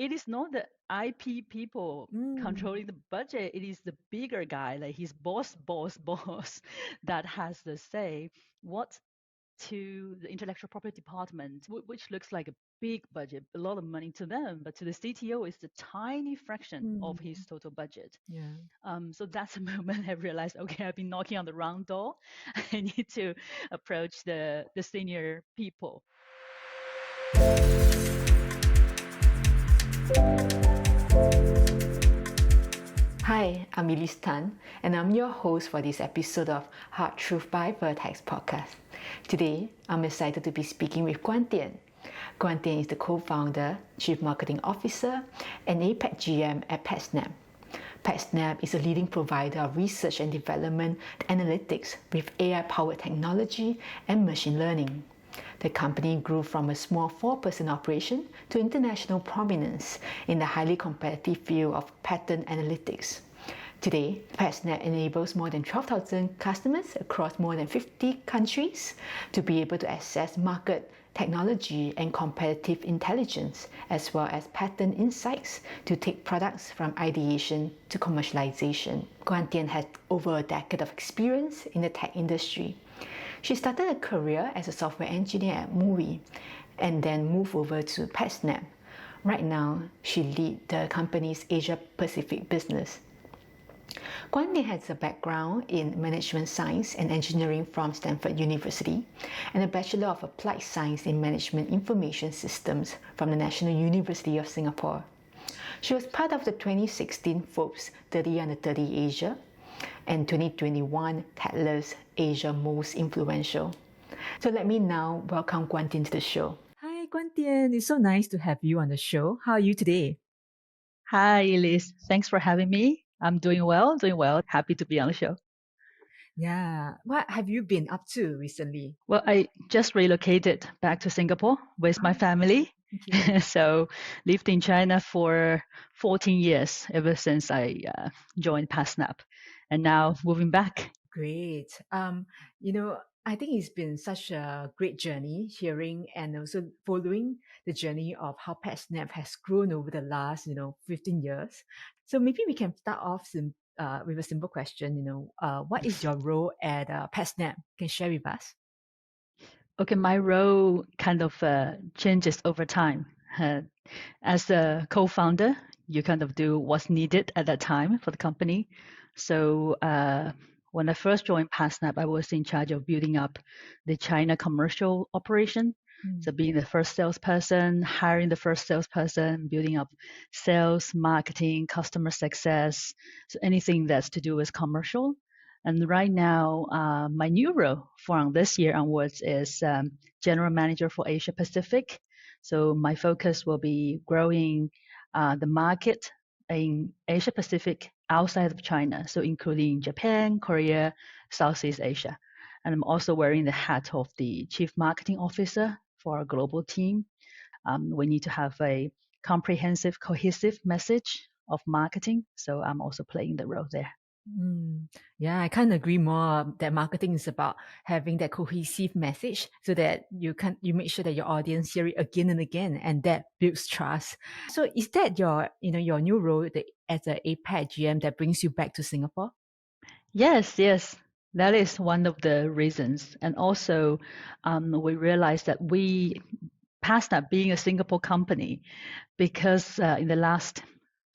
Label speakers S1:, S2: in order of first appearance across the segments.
S1: it is not the IP people
S2: Mm,
S1: controlling the budget. It is the bigger guy, like his boss, that has the say. What to the intellectual property department, which looks like a big budget, a lot of money to them, but to the CTO, it's a tiny fraction of
S2: mm,
S1: his total budget.
S2: yeah.
S1: So that's the moment I realized, okay, I've been knocking on the wrong door. I need to approach the senior people.
S2: Hi, I'm Elise Tan, and I'm your host for this episode of Hard Truth by Vertex podcast. Today, I'm excited to be speaking with Guan Dian. Guan Dian is the co-founder, chief marketing officer, and APAC GM at Patsnap. Patsnap is a leading provider of research and development analytics with AI-powered technology and machine learning. The company grew from a small 4-person operation to international prominence in the highly competitive field of pattern analytics. Today, Patsnap enables more than 12,000 customers across more than 50 countries to be able to access market technology and competitive intelligence, as well as pattern insights to take products from ideation to commercialization. Guan Dian has over a decade of experience in the tech industry. She started a career as a software engineer at Movie and then moved over to Patsnap. Right now, she leads the company's Asia Pacific business. Guan Dian has a background in management science and engineering from Stanford University and a Bachelor of Applied Science in Management Information Systems from the National University of Singapore. She was part of the 2016 Forbes 30 Under 30 Asia and 2021 Tatler's Asia Most Influential. So let me now welcome Guan Dian to the show. Hi, Guan Dian. It's so nice to have you on the show. How are you today?
S1: Hi, Elise. Thanks for having me. I'm doing well, doing well. Happy to be on the show.
S2: Yeah. What have you been up to recently?
S1: Well, I just relocated back to Singapore with my family.
S2: Okay.
S1: So lived in China for 14 years, ever since I joined Patsnap, and now moving back.
S2: Great. I think it's been such a great journey hearing and also following the journey of how PetSnap has grown over the last, 15 years. So maybe we can start off with a simple question, what is your role at PetSnap? Can you share with us?
S1: Okay, my role kind of changes over time. Uh, as a co-founder, you kind of do what's needed at that time for the company. So when I first joined Patsnap, I was in charge of building up the China commercial operation. So
S2: Mm.
S1: being the first salesperson, hiring the first salesperson, building up sales, marketing, customer success, so anything that's to do with commercial. And right now, my new role from this year onwards is general manager for Asia Pacific. So my focus will be growing the market in Asia Pacific outside of China, so including Japan, Korea, Southeast Asia. And I'm also wearing the hat of the Chief Marketing Officer for our global team. We need to have a comprehensive, cohesive message of marketing. So I'm also playing the role there.
S2: Mm, yeah, I can't agree more that marketing is about having that cohesive message so that you make sure that your audience hear it again and again, and that builds trust. So is that your new role as a APAC GM that brings you back to Singapore?
S1: Yes, yes, that is one of the reasons. And also, we realized that we passed that being a Singapore company because in the last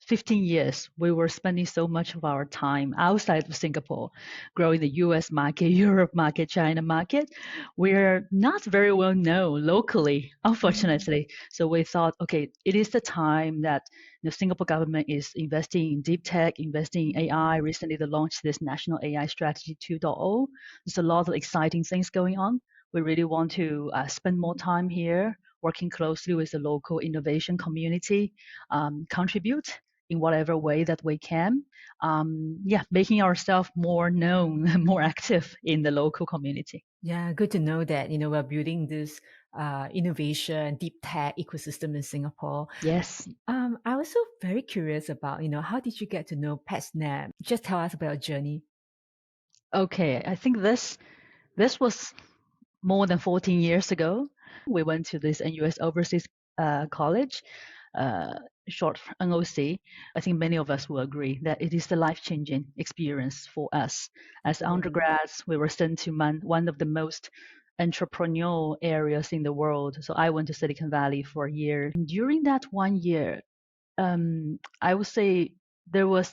S1: 15 years, we were spending so much of our time outside of Singapore, growing the US market, Europe market, China market. We're not very well known locally,
S2: Mm.
S1: unfortunately. So we thought, okay, it is the time that the Singapore government is investing in deep tech, investing in AI. Recently, they launched this National AI Strategy 2.0. There's a lot of exciting things going on. We really want to spend more time here, working closely with the local innovation community, contribute in whatever way that we can. Yeah, making ourselves more known, more active in the local community.
S2: Yeah, good to know that we're building this innovation deep tech ecosystem in Singapore.
S1: Yes.
S2: I was also very curious about how did you get to know PetSnap? Just tell us about your journey.
S1: Okay. I think this was more than 14 years ago. We went to this NUS overseas college. Uh, short NOC, I think many of us will agree that it is the life-changing experience for us. As
S2: Yeah.
S1: undergrads, we were sent to one of the most entrepreneurial areas in the world. So I went to Silicon Valley for a year. During that 1 year, I would say there was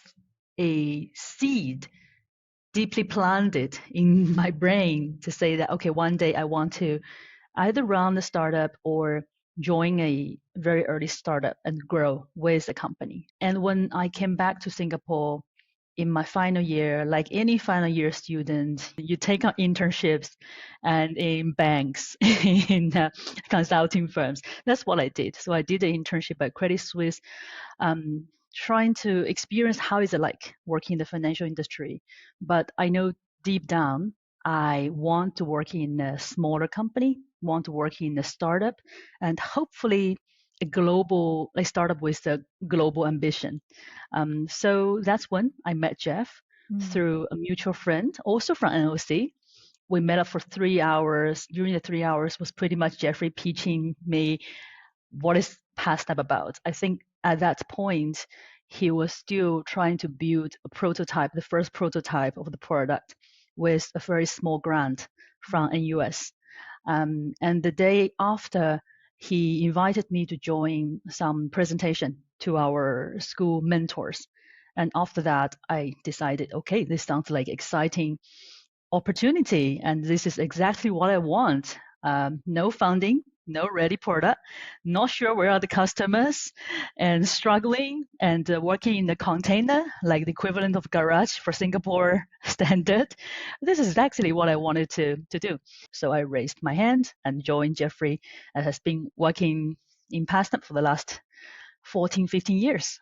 S1: a seed deeply planted in my brain to say that, okay, one day I want to either run a startup or join a very early startup and grow with the company. And when I came back to Singapore in my final year, like any final year student, you take on internships and in banks, in consulting firms. That's what I did. So I did an internship at Credit Suisse, trying to experience how is it like working in the financial industry. But I know deep down, I want to work in a smaller company, want to work in a startup, and hopefully a global, like startup with a global ambition. So that's when I met Jeff through a mutual friend, also from NOC. We met up for 3 hours. During the 3 hours was pretty much Jeffrey pitching me what is Patsnap about. I think at that point, he was still trying to build a prototype, the first prototype of the product with a very small grant from NUS. And the day after, he invited me to join some presentation to our school mentors. And after that, I decided, okay, this sounds like exciting opportunity, and this is exactly what I want. No funding, no ready product, not sure where are the customers, and struggling and working in the container, like the equivalent of garage for Singapore standard. This is exactly what I wanted to do. So I raised my hand and joined Jeffrey, and has been working in Patsnap for the last 14, 15 years.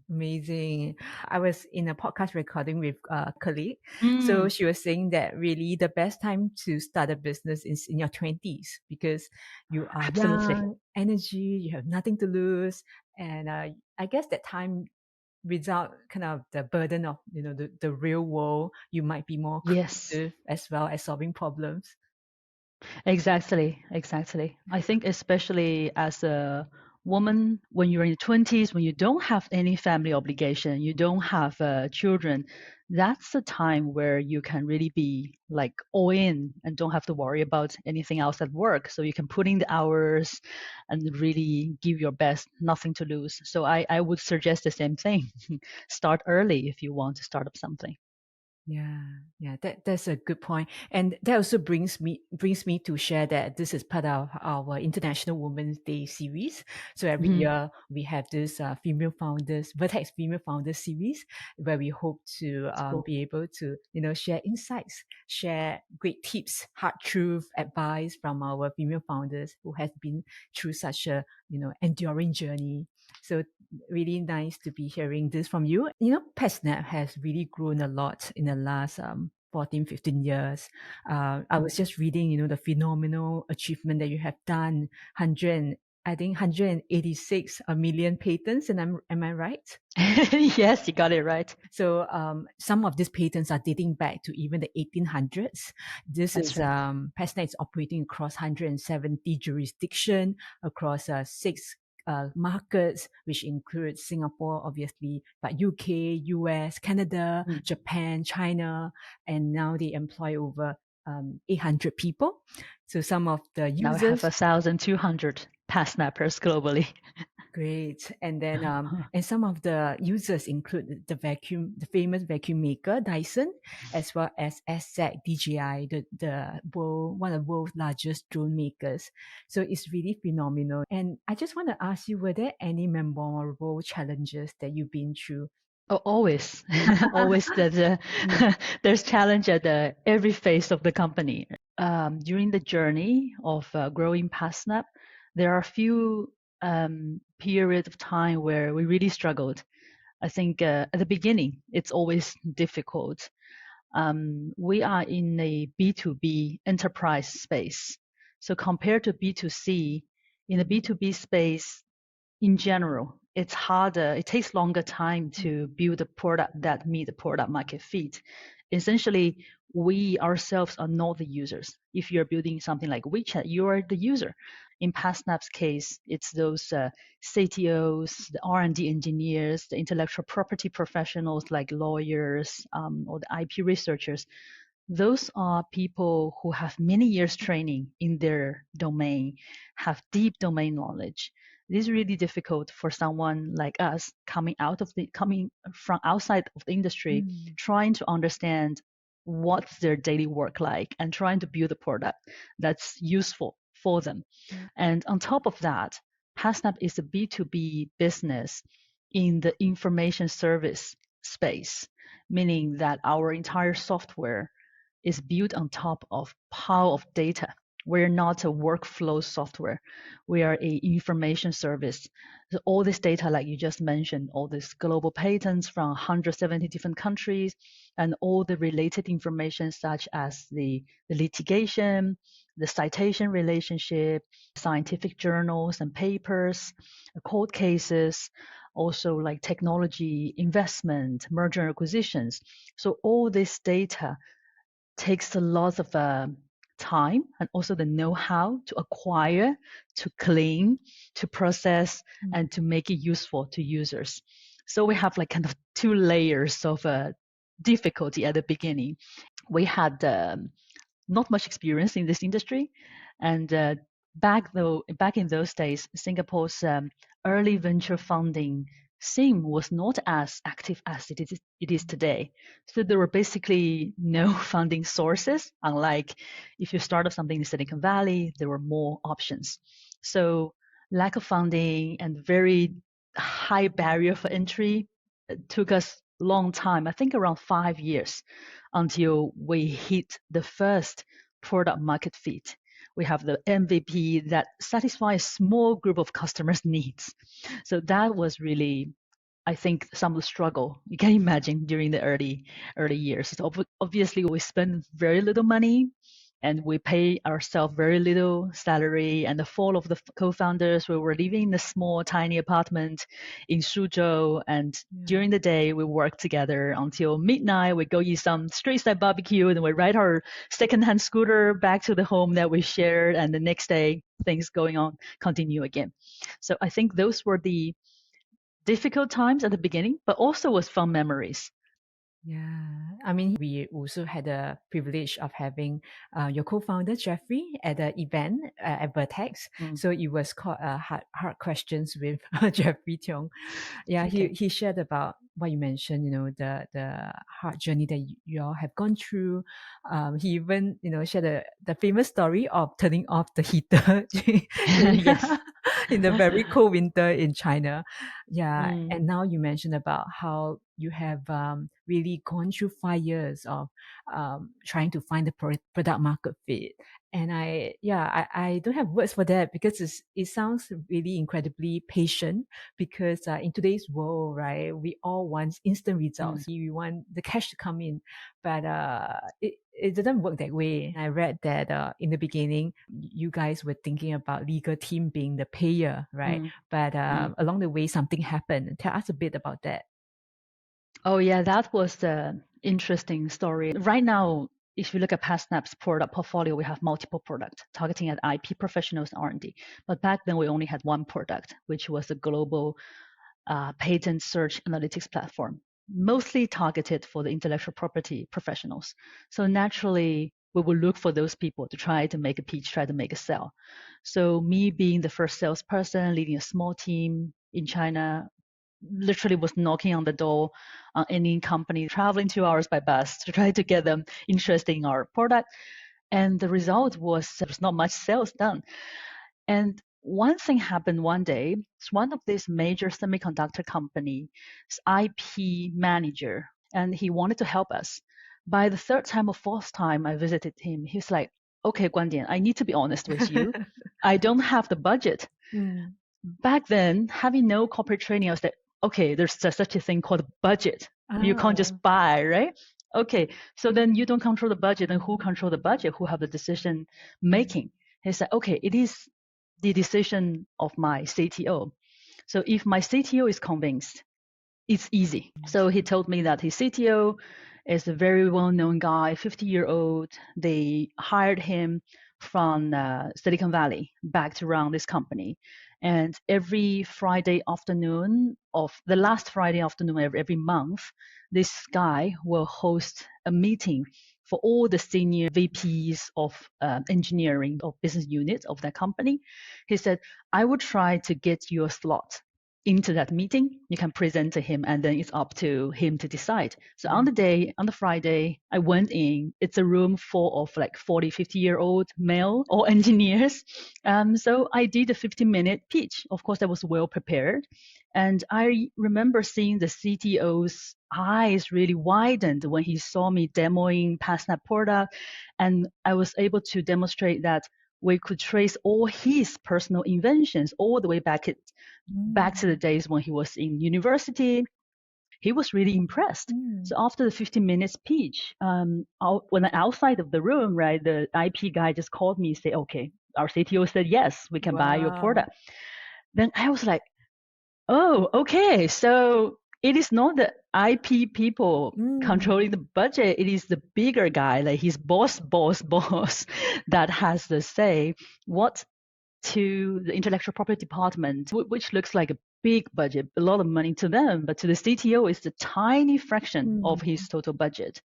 S2: Amazing. I was in a podcast recording with a colleague. So
S1: Mm,
S2: she was saying that really the best time to start a business is in your 20s because you are
S1: absolutely.
S2: young, energy, you have nothing to lose. And I guess that time without kind of the burden of, the real world, you might be more
S1: Yes.
S2: creative as well as solving problems.
S1: Exactly, exactly. I think especially as a woman, when you're in your 20s, when you don't have any family obligation, you don't have children, that's the time where you can really be like all in and don't have to worry about anything else at work. So you can put in the hours and really give your best, nothing to lose. So I would suggest the same thing. Start early if you want to start up something.
S2: Yeah, that's a good point, and that also brings me to share that this is part of our International Women's Day series. So every
S1: Mhm.
S2: year we have this female founders, Vertex female founders series, where we hope to
S1: It's cool.
S2: be able to share insights, share great tips, hard truth, advice from our female founders who has been through such a enduring journey. So really nice to be hearing this from you. Patsnap has really grown a lot in the last 14, 15 years. I was just reading, the phenomenal achievement that you have done, 100, I think 186 million patents, and am I right?
S1: Yes, you got it right.
S2: So some of these patents are dating back to even the 1800s. This
S1: That's
S2: is
S1: right.
S2: Patsnap is operating across 170 jurisdictions, across six markets, which include Singapore, obviously, but UK, US, Canada,
S1: Mm.
S2: Japan, China, and now they employ over 800 people. So some of the
S1: Now we have
S2: users.
S1: 1,200 pass snappers globally.
S2: Great. And then, and some of the users include the famous vacuum maker, Dyson, as well as SZAC DJI, one of the world's largest drone makers. So it's really phenomenal. And I just want to ask you, were there any memorable challenges that you've been through?
S1: Oh, always, always there's challenge at every phase of the company. During the journey of growing PassSnap, there are a few periods of time where we really struggled. I think at the beginning, it's always difficult. We are in a B2B enterprise space. So compared to B2C, in the B2B space, in general, it's harder. It takes longer time to build a product that meet the product market fit. Essentially, we ourselves are not the users. If you're building something like WeChat, you are the user. In Patsnap's case, it's those CTOs, the R&D engineers, the intellectual property professionals like lawyers or the IP researchers. Those are people who have many years training in their domain, have deep domain knowledge. It is really difficult for someone like us coming from outside of the industry, trying to understand what's their daily work like and trying to build a product that's useful for them. And on top of that, Patsnap is a B2B business in the information service space, meaning that our entire software is built on top of pile of data. We're not a workflow software. We are a information service. So all this data, like you just mentioned, all these global patents from 170 different countries, and all the related information such as the litigation, the citation relationship, scientific journals and papers, court cases, also like technology, investment, merger and acquisitions. So all this data takes a lot of time and also the know-how to acquire, to clean, to process, and to make it useful to users. So we have like kind of two layers of difficulty at the beginning. We had not much experience in this industry, and back in those days, Singapore's early venture funding scene was not as active as it is today. So there were basically no funding sources. Unlike if you start up something in Silicon Valley, there were more options. So lack of funding and very high barrier for entry took us a long time. I think around 5 years until we hit the first product market fit. We have the MVP that satisfies a small group of customers' needs. So that was really, I think, some of the struggle you can imagine during the early years. So obviously, we spend very little money, and we pay ourselves very little salary. And the four of the co-founders, we were living in a small, tiny apartment in Suzhou. And during the day, we work together until midnight. We go eat some street side barbecue, and we ride our secondhand scooter back to the home that we shared. And the next day, things going on continue again. So I think those were the difficult times at the beginning, but also was fun memories.
S2: Yeah, I mean, we also had the privilege of having your co-founder Jeffrey at the event at Vertex. So it was called Hard Questions with Jeffrey Tiong. Yeah,
S1: Okay.
S2: he shared about what you mentioned, the hard journey that you all have gone through. He even, shared the famous story of turning off the heater
S1: Yes.
S2: in the very cold winter in China. Yeah, and now you mentioned about how you have really gone through 5 years of trying to find the product market fit. And I don't have words for that because it sounds really incredibly patient because in today's world, right, we all want instant results. We want the cash to come in, but it didn't work that way. I read that in the beginning, you guys were thinking about legal team being the payer, right? But along the way, something happened. Tell us a bit about that.
S1: Oh yeah, that was the interesting story. Right now, if you look at Patsnap's product portfolio, we have multiple products targeting at IP professionals and R&D. But back then, we only had one product, which was a global patent search analytics platform, mostly targeted for the intellectual property professionals. So naturally, we will look for those people to try to make a pitch, try to make a sell. So me being the first salesperson, leading a small team in China, literally was knocking on the door on any company, traveling 2 hours by bus to try to get them interested in our product. And the result was there was not much sales done. And one thing happened one day. It's one of these major semiconductor companies' IP manager, and he wanted to help us. By the third time or fourth time I visited him, he's like, okay, Guan Dian, I need to be honest with you. I don't have the budget. Back then, having no corporate training, I was like, okay, there's such a thing called a budget. You can't just buy, right? Okay, so then you don't control the budget, and who control the budget? Who have the decision making? He said, okay, it is the decision of my CTO. So if my CTO is convinced, it's easy. So he told me that his CTO is a very well-known guy, 50-year-old. They hired him from Silicon Valley back to run this company. And every Friday afternoon of the last Friday afternoon every month, this guy will host a meeting for all the senior VPs of engineering or business units of that company. He said, I would try to get your slot into that meeting. You can present to him, and then it's up to him to decide. So on the Friday, I went in. It's a room full of like 40, 50-year-old male or engineers. So I did a 15-minute pitch. Of course, I was well prepared. And I remember seeing the CTO's eyes really widened when he saw me demoing Patsnap product. And I was able to demonstrate that we could trace all his personal inventions all the way back to the days when he was in university. He was really impressed. So after the 15 minutes pitch, when I'm outside of the room, right, the IP guy just called me and said, okay, our CTO said, yes, we can buy your product. Then I was like, oh, okay. So it is not the IP people controlling the budget. It is the bigger guy, like his boss, that has the say. What to the intellectual property department, which looks like a big budget, a lot of money to them, but to the CTO, it's a tiny fraction of his total budget.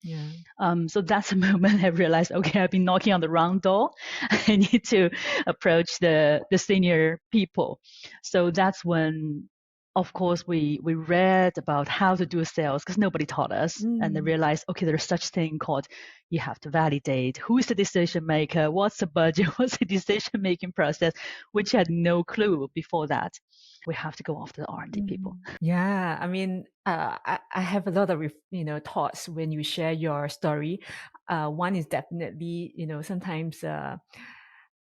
S1: So that's the moment I realized, okay, I've been knocking on the wrong door. I need to approach the senior people. So that's when, of course, we read about how to do sales because nobody taught us, and I realized, okay, there's such thing called you have to validate who is the decision maker, what's the budget, what's the decision making process, which I had no clue before that. We have to go after the R&D people.
S2: Yeah, I mean, I have a lot of thoughts when you share your story. One is definitely sometimes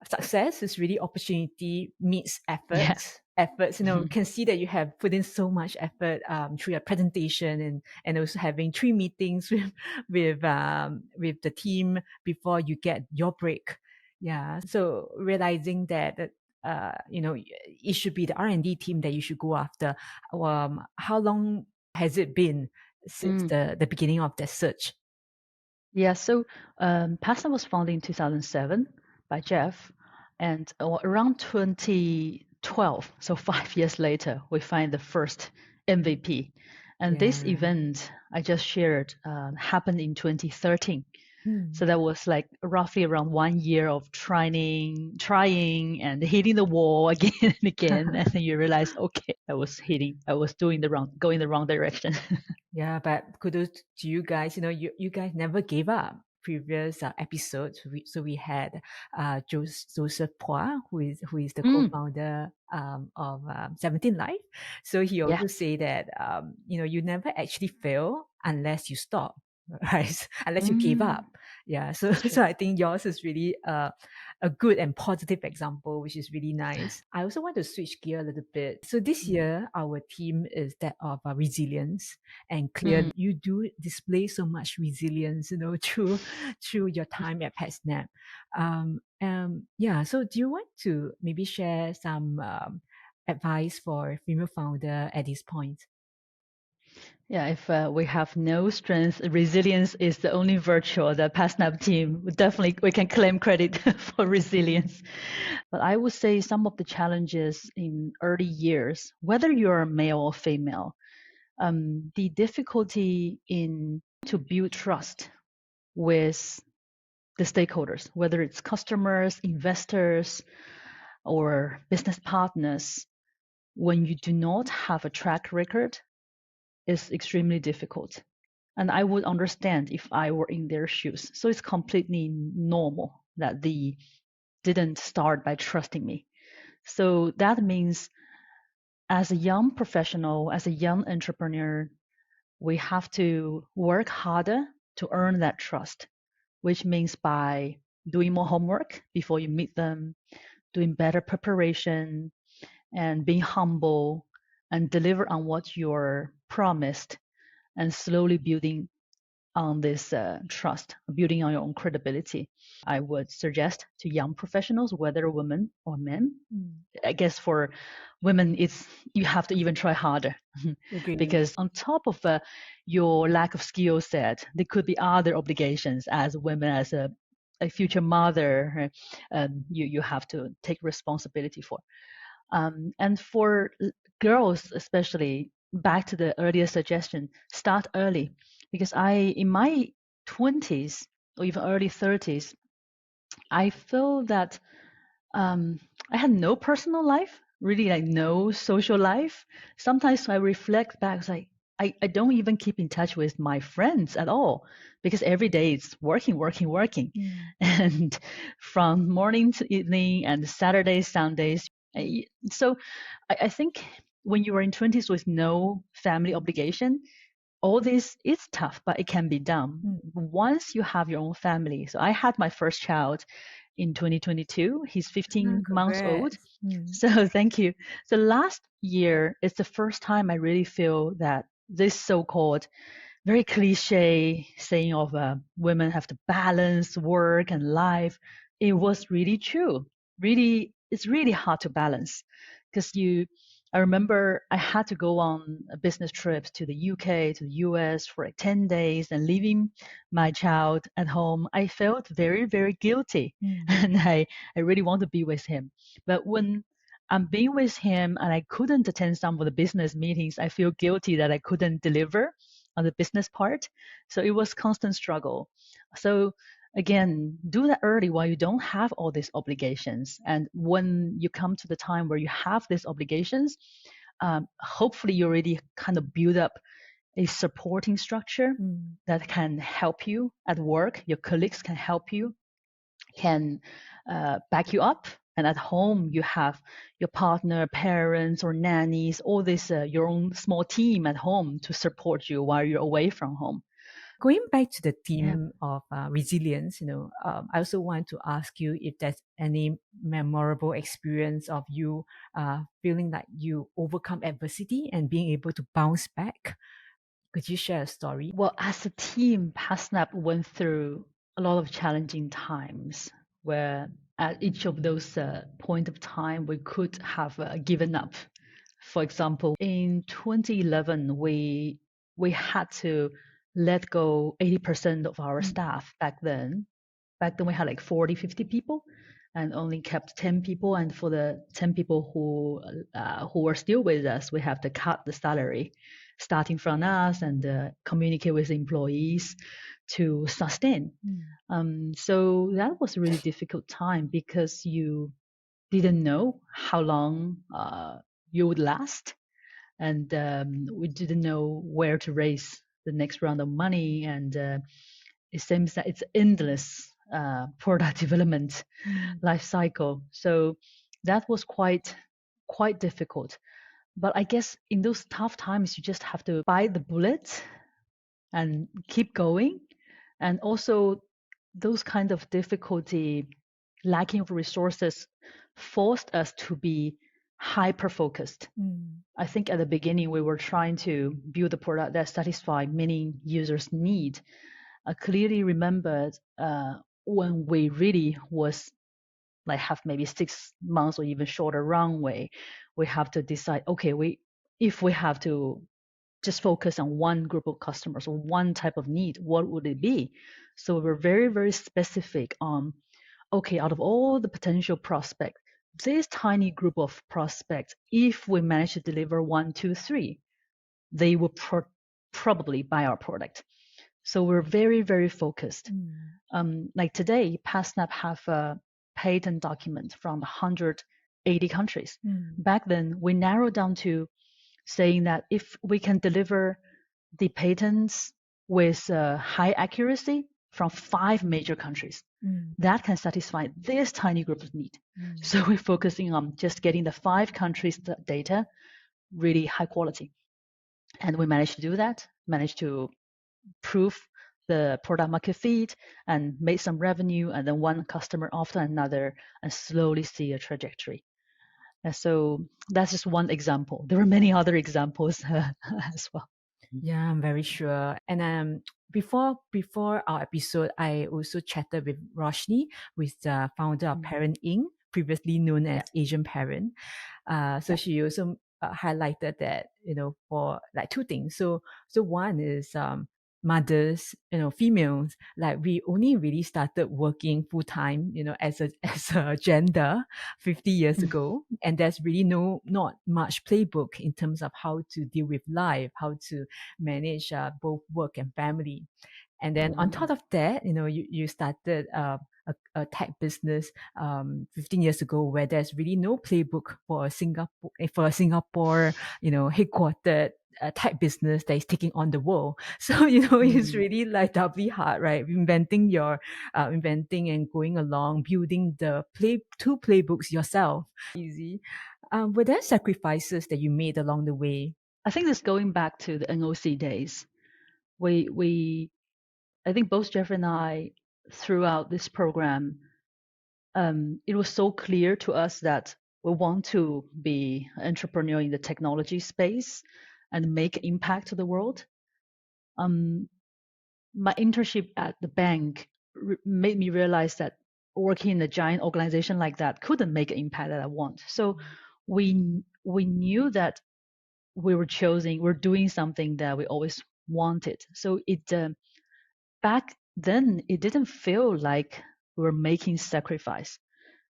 S2: success is really opportunity meets efforts. Efforts, can see that you have put in so much effort through your presentation and also having 3 meetings with the team before you get your break. Yeah, so realizing that it should be the R&D team that you should go after. How long has it been since the beginning of the search?
S1: Yeah, so Patsnap was founded in 2007 by Jeff, and around 2012, so 5 years later, we find the first MVP. And this event I just shared happened in 2013. So that was like roughly around 1 year of trying and hitting the wall again and again. And then you realize, okay, going the wrong direction.
S2: Yeah, but kudos to you guys. You guys never gave up. Previous episodes, we had Joseph Poir, who is the co-founder of 17 Life. So he also say that you never actually fail unless you stop, right? Unless you give up. Yeah. So I think yours is really a good and positive example, which is really nice. I also want to switch gear a little bit. So this year, our theme is that of resilience, and clearly you do display so much resilience, through your time at Patsnap. So do you want to maybe share some advice for female founder at this point?
S1: Yeah, if we have no strength, resilience is the only virtue. The Patsnap team we can claim credit for resilience. But I would say some of the challenges in early years, whether you're male or female, the difficulty to build trust with the stakeholders, whether it's customers, investors, or business partners, when you do not have a track record, is extremely difficult. And I would understand if I were in their shoes. So it's completely normal that they didn't start by trusting me. So that means as a young professional, as a young entrepreneur, we have to work harder to earn that trust, which means by doing more homework before you meet them, doing better preparation, and being humble and deliver on what you're promised, and slowly building on this trust, building on your own credibility. I would suggest to young professionals, whether women or men. I guess for women, it's you have to even try harder because on top of your lack of skill set, there could be other obligations as women, as a future mother. You have to take responsibility for. And for girls, especially, back to the earlier suggestion, start early. Because in my 20s or even early 30s, I feel that I had no personal life, really like no social life. Sometimes I reflect back, it's like I don't even keep in touch with my friends at all because every day it's working, working, working. And from morning to evening and Saturdays, Sundays. So I think when you are in 20s with no family obligation, all this is tough, but it can be done once you have your own family. So I had my first child in 2022. He's 15 months old. So thank you. So last year is the first time I really feel that this so-called very cliche saying of women have to balance work and life, it was really true. Really, it's really hard to balance because I remember I had to go on a business trips to the UK, to the US for like 10 days and leaving my child at home. I felt very, very guilty and I really want to be with him. But when I'm being with him and I couldn't attend some of the business meetings, I feel guilty that I couldn't deliver on the business part. So it was constant struggle. So again, do that early while you don't have all these obligations. And when you come to the time where you have these obligations, hopefully you already kind of build up a supporting structure that can help you at work. Your colleagues can help you, can back you up. And at home, you have your partner, parents, or nannies, all this, your own small team at home to support you while you're away from home.
S3: Going back to the theme of resilience, I also want to ask you if there's any memorable experience of you feeling like you overcome adversity and being able to bounce back. Could you share a story?
S1: Well, as a team, Patsnap went through a lot of challenging times where at each of those point of time, we could have given up. For example, in 2011, we had to let go 80% of our staff back then. Back then we had like 40, 50 people and only kept 10 people. And for the 10 people who were still with us, we have to cut the salary starting from us and communicate with employees to sustain. So that was a really difficult time because you didn't know how long you would last. And we didn't know where to raise the next round of money. And it seems that it's endless product development life cycle. So that was quite difficult. But I guess in those tough times, you just have to bite the bullet and keep going. And also those kind of difficulty, lacking of resources, forced us to be hyper focused. I think at the beginning we were trying to build a product that satisfied many users' need. I clearly remembered when we really was like have maybe 6 months or even shorter runway, we have to decide, okay, if we have to just focus on one group of customers or one type of need, what would it be? So we're very, very specific on, okay, out of all the potential prospects, this tiny group of prospects, if we manage to deliver 1, 2, 3, they will probably buy our product. So we're very, very focused. Like today, Patsnap have a patent document from 180 countries. Back then, we narrowed down to saying that if we can deliver the patents with high accuracy from 5 major countries, that can satisfy this tiny group of need. So we're focusing on just getting the 5 countries' data really high quality. And we managed to do that, managed to prove the product market fit and made some revenue, and then one customer after another, and slowly see a trajectory. And so that's just one example. There are many other examples as well.
S3: Yeah, I'm very sure. And before our episode, I also chatted with Roshni, with the founder of Parent Inc., previously known as Asian Parent. So she also highlighted that, for like two things. So one is mothers, females, like we only really started working full time, as a as a gender 50 years ago, and there's really not much playbook in terms of how to deal with life, how to manage both work and family. And then on top of that, you started a tech business 15 years ago, where there's really no playbook for a Singapore headquartered tech business that is taking on the world. So it's really like doubly hard, right? Inventing and going along, building the two playbooks yourself. Easy. Were there sacrifices that you made along the way?
S1: I think this going back to the NOC days. I think both Jeff and I, throughout this program, it was so clear to us that we want to be an entrepreneur in the technology space and make impact to the world. My internship at the bank made me realize that working in a giant organization like that couldn't make an impact that I want. So we knew that we're doing something that we always wanted. So back then it didn't feel like we were making sacrifice,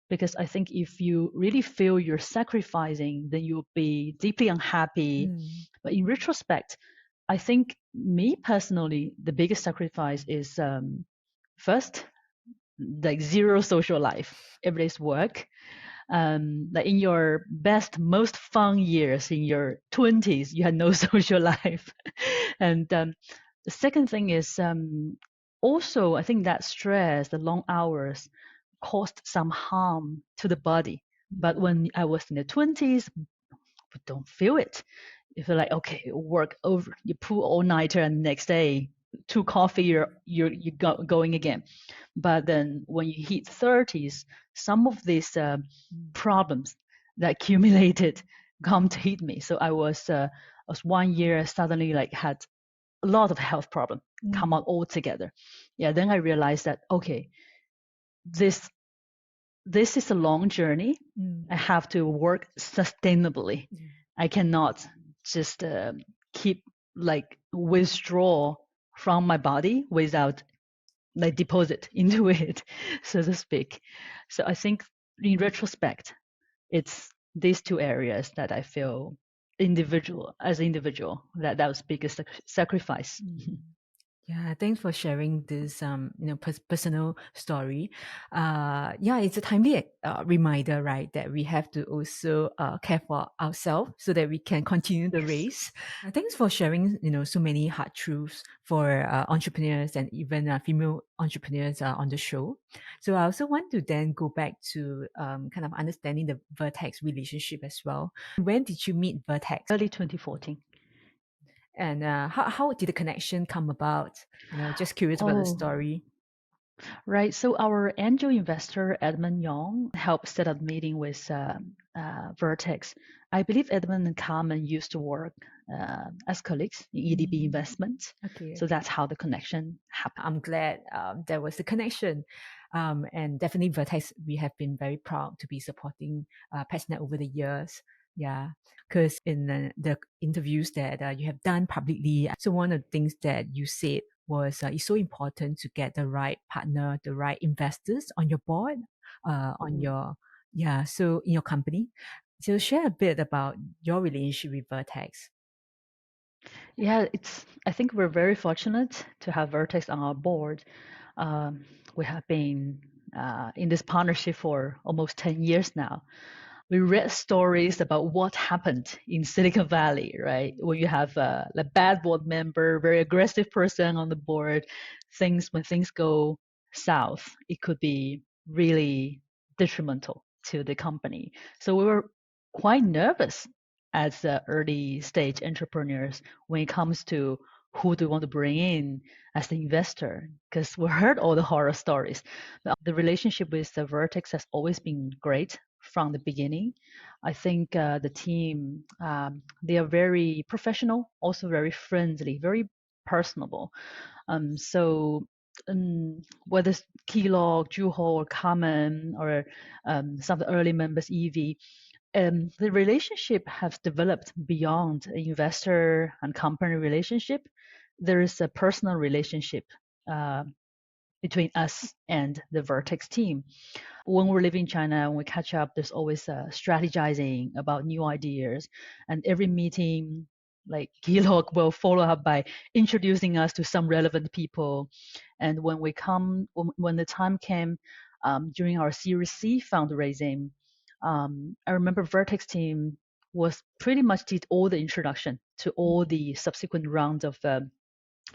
S1: because I think if you really feel you're sacrificing, then you'll be deeply unhappy. But in retrospect, I think me personally, the biggest sacrifice is first, like zero social life. Every day's work. Like in your best, most fun years in your 20s, you had no social life. And the second thing is also, I think that stress, the long hours, caused some harm to the body. But when I was in the 20s, we don't feel it. You feel like, okay, work over, you pull all-nighter, and the next day, 2 coffee, you're going again. But then when you hit 30s, some of these problems that accumulated come to hit me. So I was 1 year suddenly like had a lot of health problem come out all together. Yeah, then I realized that, okay, this is a long journey. I have to work sustainably. I cannot just keep like withdraw from my body without like deposit into it, so to speak. So I think in retrospect, it's these two areas that I feel as an individual that was biggest sacrifice.
S3: Yeah, thanks for sharing this personal story. Yeah, it's a timely reminder, right, that we have to also care for ourselves so that we can continue the race. Thanks for sharing so many hard truths for entrepreneurs and even female entrepreneurs on the show. So I also want to then go back to kind of understanding the Vertex relationship as well. When did you meet Vertex?
S1: Early 2014.
S3: And how did the connection come about? Just curious about the story.
S1: Right. So our angel investor, Edmund Yong, helped set up a meeting with Vertex. I believe Edmund and Carmen used to work as colleagues in EDB Investment.
S3: Okay.
S1: So that's how the connection happened.
S3: I'm glad there was the connection. And definitely Vertex, we have been very proud to be supporting Patsnap over the years. Yeah, because in the interviews that you have done publicly, so one of the things that you said was it's so important to get the right partner, the right investors on your board, so in your company. So share a bit about your relationship with Vertex.
S1: Yeah, I think we're very fortunate to have Vertex on our board. We have been in this partnership for almost 10 years now. We read stories about what happened in Silicon Valley, right? When you have a bad board member, very aggressive person on the board, when things go south, it could be really detrimental to the company. So we were quite nervous as early stage entrepreneurs when it comes to who do we want to bring in as the investor, because we heard all the horror stories. But the relationship with the Vertex has always been great. from the beginning. I think the team, they are very professional, also very friendly, very personable. So whether it's Keylog, Juho, or Carmen, or some of the early members, Evie, the relationship has developed beyond an investor and company relationship. There is a personal relationship uh, between us and the Vertex team. When we live in China, when we catch up, there's always strategizing about new ideas, and every meeting, like Gilog will follow up by introducing us to some relevant people. And when the time came during our Series C fundraising, I remember Vertex team was pretty much did all the introduction to all the subsequent rounds of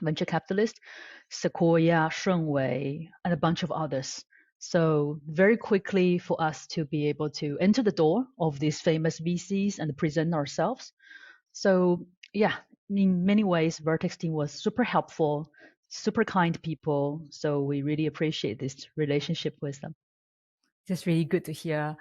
S1: venture capitalists, Sequoia, Shunwei, and a bunch of others. So very quickly for us to be able to enter the door of these famous VCs and present ourselves. So yeah, in many ways, Vertex team was super helpful, super kind people. So we really appreciate this relationship with them.
S3: Just really good to hear.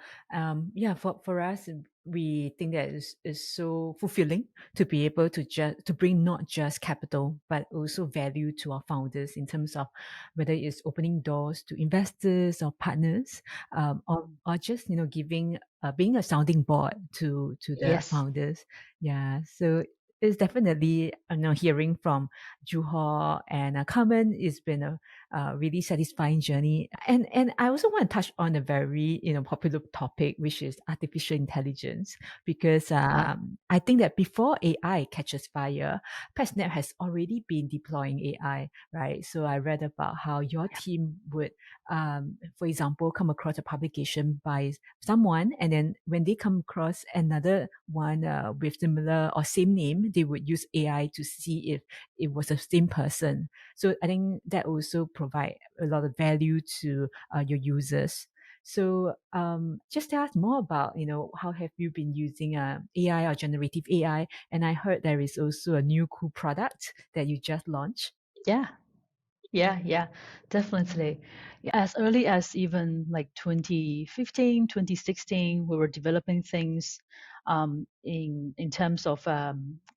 S3: Yeah, for us, we think that is so fulfilling to be able to bring not just capital but also value to our founders in terms of whether it's opening doors to investors or partners, or just giving being a sounding board to the
S1: Yes.
S3: founders. Yeah, so it's definitely hearing from Juho and Carmen. It's been a really satisfying journey. And I also want to touch on a very popular topic, which is artificial intelligence, because I think that before AI catches fire, Patsnap has already been deploying AI, right? So I read about how your team would, for example, come across a publication by someone, and then when they come across another one with similar or same name, they would use AI to see if it was the same person. So I think that also provide a lot of value to your users. So just tell us more about, how have you been using AI or generative AI? And I heard there is also a new cool product that you just launched.
S1: Yeah. Yeah, definitely. As early as even like 2015, 2016, we were developing things in terms of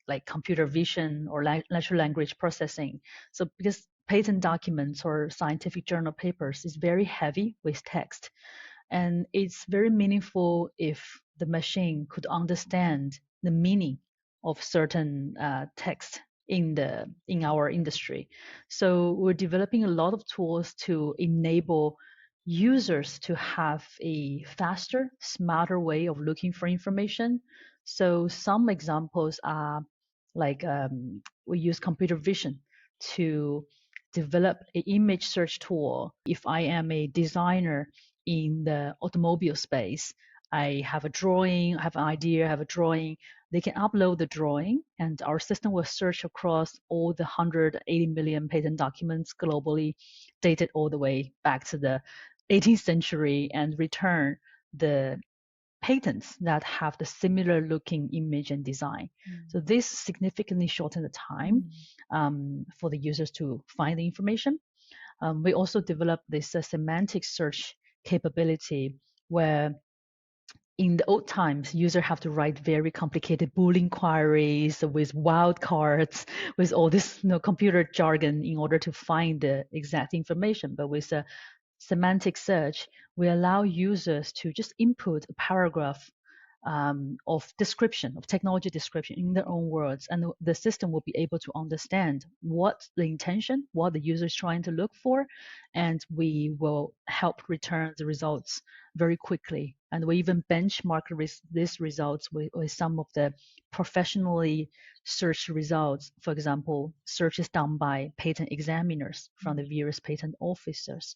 S1: like computer vision or natural language processing. So because patent documents or scientific journal papers is very heavy with text, and it's very meaningful if the machine could understand the meaning of certain text in our industry. So we're developing a lot of tools to enable users to have a faster, smarter way of looking for information. So some examples are like we use computer vision to develop an image search tool. If I am a designer in the automobile space, I have a drawing, I have an idea, I have a drawing. They can upload the drawing, and our system will search across all the 180 million patent documents globally, dated all the way back to the 18th century, and return the patents that have the similar looking image and design. So this significantly shortened the time for the users to find the information. We also developed this semantic search capability where in the old times, users have to write very complicated Boolean queries with wildcards, with all this computer jargon in order to find the exact information. But with a semantic search, we allow users to just input a paragraph of description, of technology description in their own words, and the system will be able to understand what the intention, what the user is trying to look for, and we will help return the results very quickly. And we even benchmark these results with some of the professionally searched results. For example, searches done by patent examiners from the various patent offices,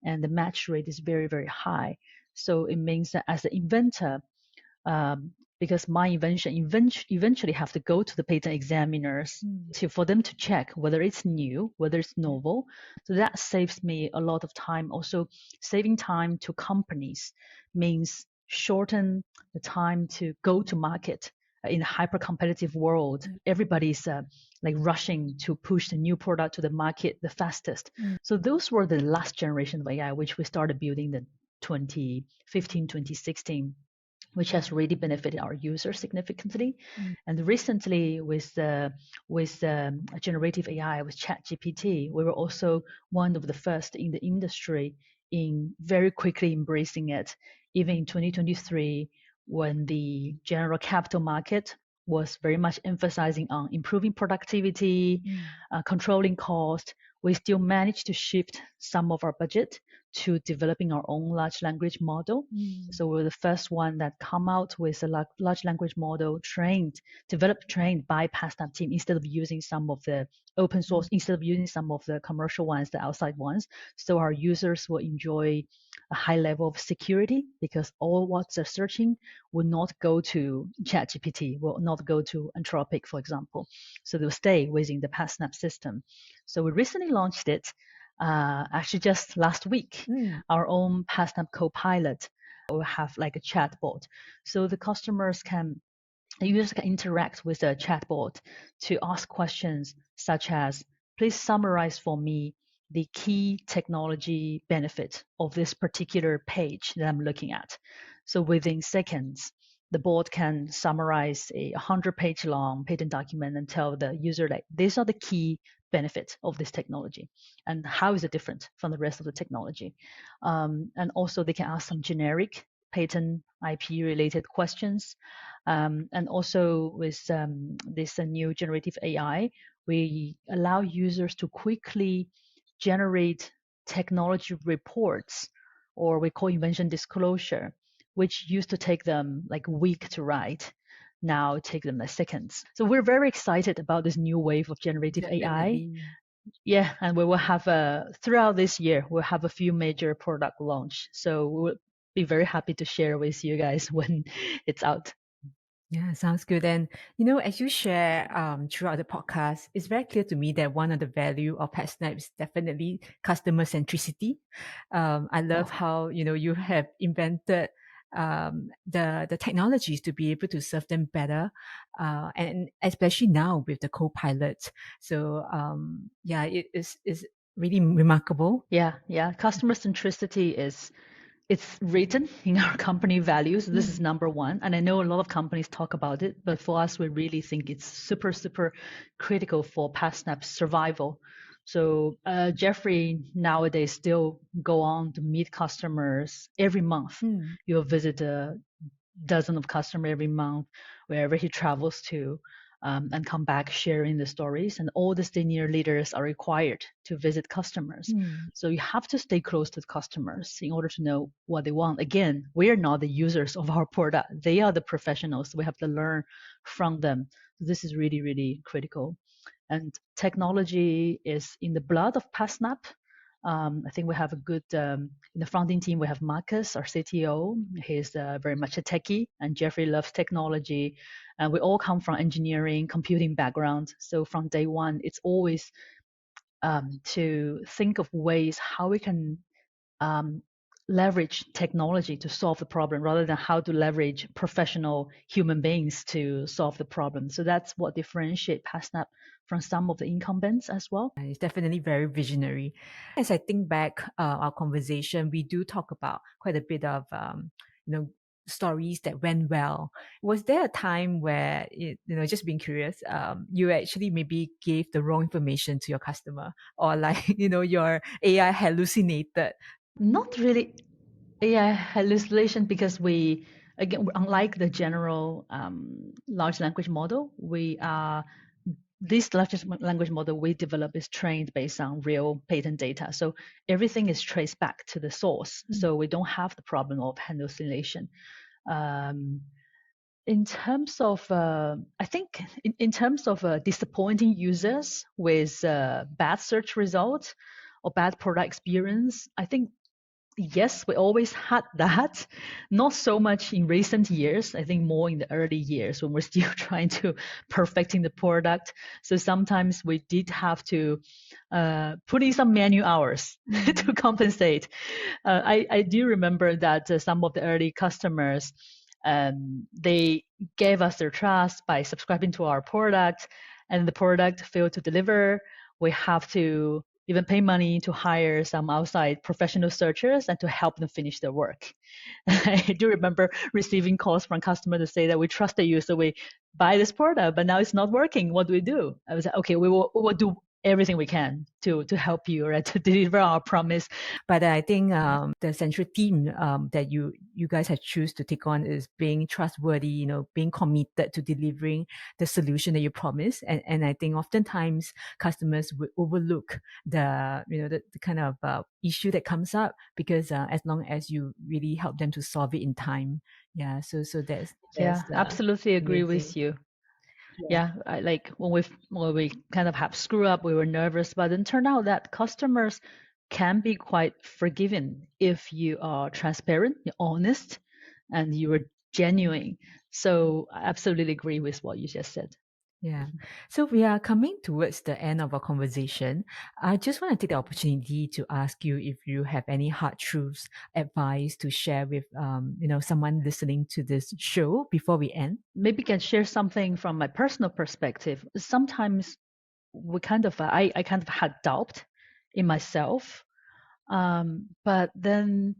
S1: and the match rate is very, very high. So it means that as the inventor, because my invention eventually have to go to the patent examiners for them to check whether it's new, whether it's novel. So that saves me a lot of time. Also, saving time to companies means shorten the time to go to market. In a hyper competitive world, everybody's like rushing to push the new product to the market the fastest. So those were the last generation of AI, which we started building 2015, 2016, which has really benefited our users significantly. And recently, with generative AI, with ChatGPT, we were also one of the first in the industry in very quickly embracing it. Even in 2023, when the general capital market was very much emphasizing on improving productivity, controlling cost, we still managed to shift some of our budget to developing our own large language model. So we're the first one that come out with a large language model developed, trained by Patsnap team instead of using some of the open source, instead of using some of the commercial ones, the outside ones. So our users will enjoy a high level of security because all what they're searching will not go to ChatGPT, will not go to Anthropic, for example. So they'll stay within the Patsnap system. So we recently launched it, actually just last week, our own Patsnap Copilot. We have like a chatbot. So the users can interact with the chatbot to ask questions such as, please summarize for me the key technology benefit of this particular page that I'm looking at. So within seconds, the bot can summarize a 100-page long patent document and tell the user, like, these are the key benefits of this technology and how is it different from the rest of the technology. And also they can ask some generic patent IP related questions. And also with this new generative AI, we allow users to quickly generate technology reports, or we call invention disclosure, which used to take them like a week to write. Now take them like seconds. So we're very excited about this new wave of generative AI. Yeah, and we will have throughout this year, we'll have a few major product launch. So we'll be very happy to share with you guys when it's out.
S3: Yeah, sounds good. And, as you share throughout the podcast, it's very clear to me that one of the value of Patsnap is definitely customer centricity. I love how, you have invented the technologies to be able to serve them better. And especially now with the co-pilot. So, yeah, it is really remarkable.
S1: Yeah. Customer centricity it's written in our company values. This is number one. And I know a lot of companies talk about it, but for us, we really think it's super, super critical for Patsnap's survival. So Jeffrey nowadays still go on to meet customers every month. You'll visit a dozen of customers every month, wherever he travels to. And come back sharing the stories. And all the senior leaders are required to visit customers. So you have to stay close to the customers in order to know what they want. Again, we are not the users of our product. They are the professionals. We have to learn from them. This is really, really critical. And technology is in the blood of Patsnap. I think we have a good, in the founding team, we have Marcus, our CTO. He's very much a techie, and Jeffrey loves technology. And we all come from engineering, computing background. So from day one, it's always to think of ways how we can leverage technology to solve the problem rather than how to leverage professional human beings to solve the problem. So that's what differentiates Patsnap from some of the incumbents as well.
S3: It's definitely very visionary. As I think back our conversation, we do talk about quite a bit of stories that went well. Was there a time where just being curious, you actually maybe gave the wrong information to your customer, or like your AI hallucinated?
S1: Not really AI hallucination, because we, again, unlike the general large language model, this large language model we develop is trained based on real patent data. So everything is traced back to the source. So we don't have the problem of hallucination. In terms of, I think in terms of disappointing users with bad search results or bad product experience, I think yes, we always had that. Not so much in recent years. I think more in the early years when we're still trying to perfecting the product. So sometimes we did have to put in some manual hours to compensate. I do remember that some of the early customers, they gave us their trust by subscribing to our product, and the product failed to deliver. We have to even pay money to hire some outside professional searchers and to help them finish their work. I do remember receiving calls from customers to say that we trusted you, so we buy this product, but now it's not working. What do we do? I was like, okay, we will do everything we can to help you, right, to deliver our promise.
S3: But I think the central theme that you guys have choose to take on is being trustworthy, being committed to delivering the solution that you promise. And I think oftentimes customers would overlook the kind of issue that comes up, because as long as you really help them to solve it in time. Yeah. So that's
S1: Absolutely agree
S3: amazing.
S1: with you. Yeah, like when we kind of have screw up, we were nervous, but then turned out that customers can be quite forgiving if you are transparent, you're honest, and you are genuine. So I absolutely agree with what you just said.
S3: Yeah. So we are coming towards the end of our conversation. I just want to take the opportunity to ask you if you have any hard truths, advice to share with someone listening to this show before we end.
S1: Maybe can share something from my personal perspective. Sometimes we kind of I kind of had doubt in myself, but then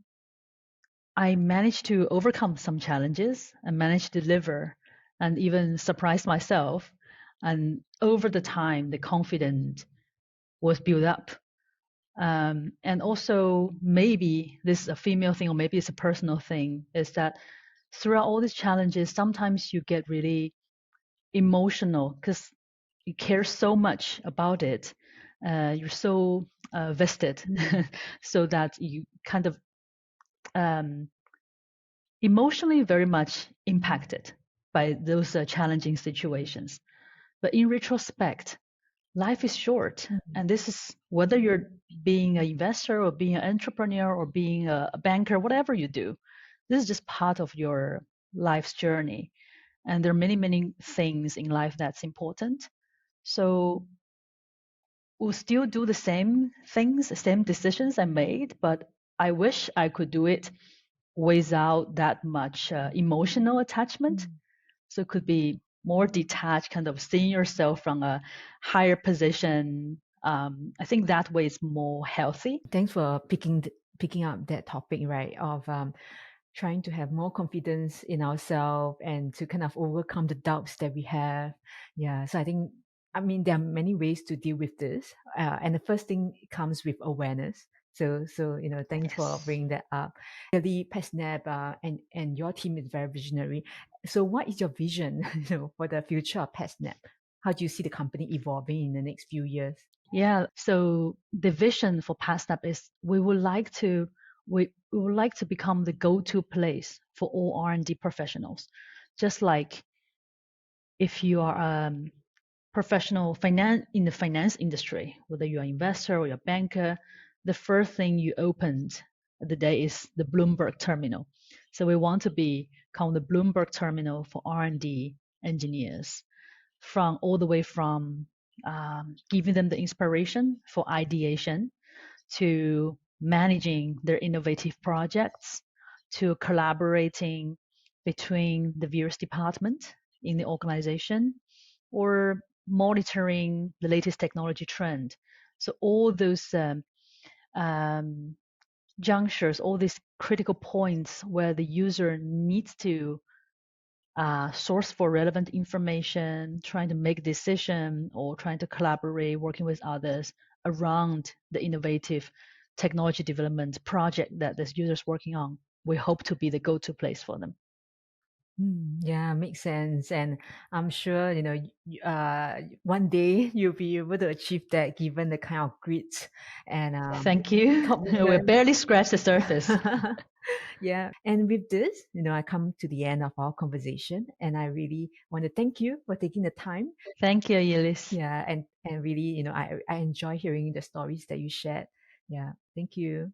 S1: I managed to overcome some challenges and managed to deliver and even surprise myself. And over the time, the confidence was built up. And also, maybe this is a female thing or maybe it's a personal thing, is that throughout all these challenges, sometimes you get really emotional because you care so much about it. You're so vested, so that you kind of emotionally very much impacted by those challenging situations. But in retrospect, life is short. And this is whether you're being an investor or being an entrepreneur or being a banker, whatever you do, this is just part of your life's journey. And there are many, many things in life that's important. So we'll still do the same things, the same decisions I made, but I wish I could do it without that much emotional attachment. So it could be more detached, kind of seeing yourself from a higher position. I think that way is more healthy.
S3: Thanks for picking up that topic, right? Of trying to have more confidence in ourselves and to kind of overcome the doubts that we have. Yeah. So I mean, there are many ways to deal with this, and the first thing comes with awareness. So thanks for bringing that up. Really, Patsnap and your team is very visionary. So, what is your vision, for the future of Patsnap? How do you see the company evolving in the next few years?
S1: Yeah. So the vision for Patsnap is we would like to become the go-to place for all R&D professionals. Just like if you are professional in the finance industry, whether you're an investor or you're a banker, the first thing you opened the day is the Bloomberg terminal. So we want to become the Bloomberg terminal for R&D engineers, from all the way from giving them the inspiration for ideation to managing their innovative projects to collaborating between the various departments in the organization or monitoring the latest technology trend. So all those junctures, all these critical points where the user needs to source for relevant information, trying to make decision or trying to collaborate, working with others around the innovative technology development project that this user is working on. We hope to be the go-to place for them.
S3: Yeah, makes sense. And I'm sure, one day you'll be able to achieve that given the kind of grit and
S1: Thank you. We barely scratched the surface.
S3: Yeah. And with this, I come to the end of our conversation, and I really want to thank you for taking the time.
S1: Thank you, Yelis.
S3: Yeah. And really, I enjoy hearing the stories that you shared. Yeah. Thank you.